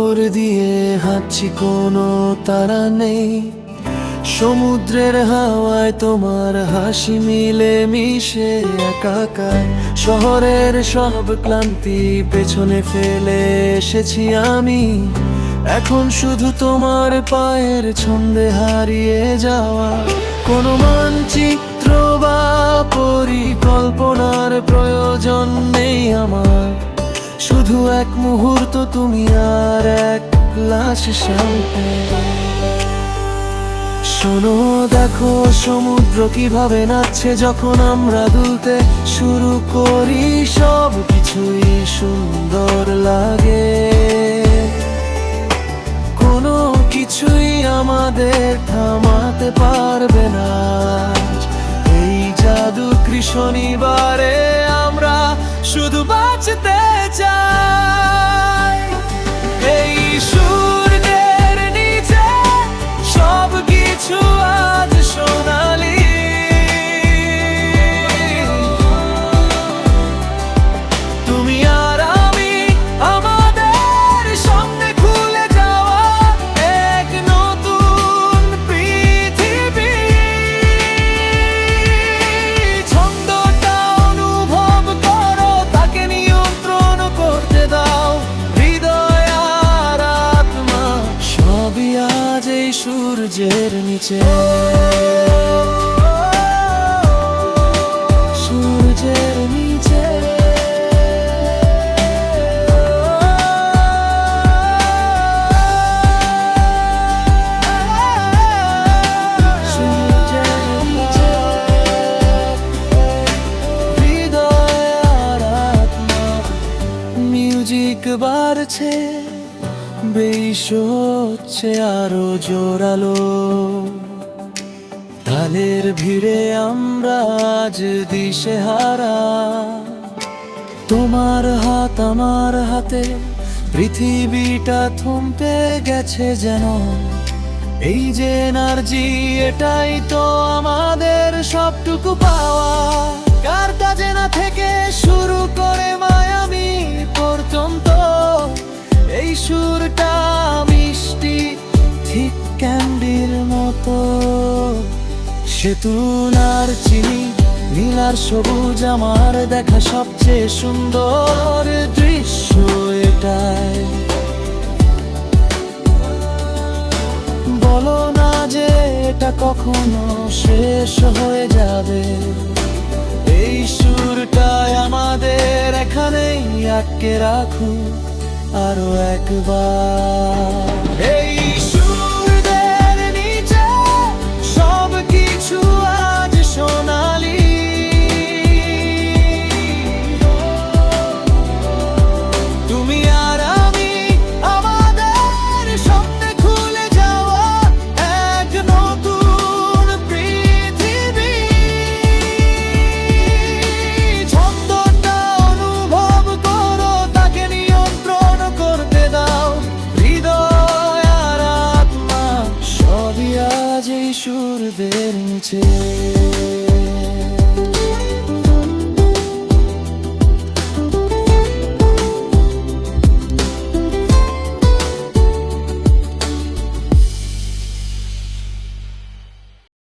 উপর দিয়ে হাঁটছি, কোনো তারা নেই। সমুদ্রের হাওয়ায় তোমার হাসি মিলে মিশে একাকার। শহরের সব ক্লান্তি পেছনে ফেলে এসেছি আমি, এখন শুধু তোমার পায়ের ছন্দে হারিয়ে যাওয়া। কোনো মানচিত্র বা পরিকল্পনার প্রয়োজন নেই আমার, শুধু এক মুহূর্ত তুমি আর এক গ্লাস শ্যাম্পেন। শোনো, দেখো সমুদ্র কিভাবে নাচছে যখন আমরা দুলতে শুরু করি। সব কিছুই সুন্দর লাগে, কোনো কিছুই আমাদের থামাতে পারবে না। এই জাদুকরী শনিবারে আমরা শুধু বাঁচতে চাই। এই সূর্যের নিচে সব কিছু আজ সোনালি। তুমি আর আমি, আমাদের সামনে খুলে যাওয়া এক নতুন পৃথিবী। ছন্দটা অনুভব করো, তাকে নিয়ন্ত্রণ করতে দাও। হৃদয় আর আত্মা সবই আজ এই সূর্যের নিচে। সূর্যের নিচে হৃদয় আর আত্মা। মিউজিক বাড়ছে, বেশ হচ্ছে আরো জোরালো। তালের ভিড়ে আমরা আজ দিশেহারা। তোমার হাত আমার হাতে, পৃথিবীটা থমকে গেছে যেন। এই যে এনার্জি, এটাই তো আমাদের সবটুকু পাওয়া। কার্টাজেনা থেকে শুরু করে মায়ামি পর্যন্ত, এই সুরটা মিষ্টি, ঠিক ক্যান্ডির মতো। সেতুন আর চিনি, নীল আর সবুজ আমার দেখা সবচেয়ে সুন্দর দৃশ্য এটাই। বলো না যে এটা কখনো শেষ হয়ে যাবে। এই সুরটাই আমাদের এখানেই আটকে রাখুন আরো একবার। এই সূর্যের নিচে সব কিছু আজ সোনালি। তুমি আর আমি, আমাদের স্বপ্নে খুলে যাওয়া এক নতুন পৃথিবী। ছন্দটা অনুভব করো, তাকে নিয়ন্ত্রণ করতে দাও। হৃদয় আর আত্মা সবই আজ এই সূর্যের নিচে।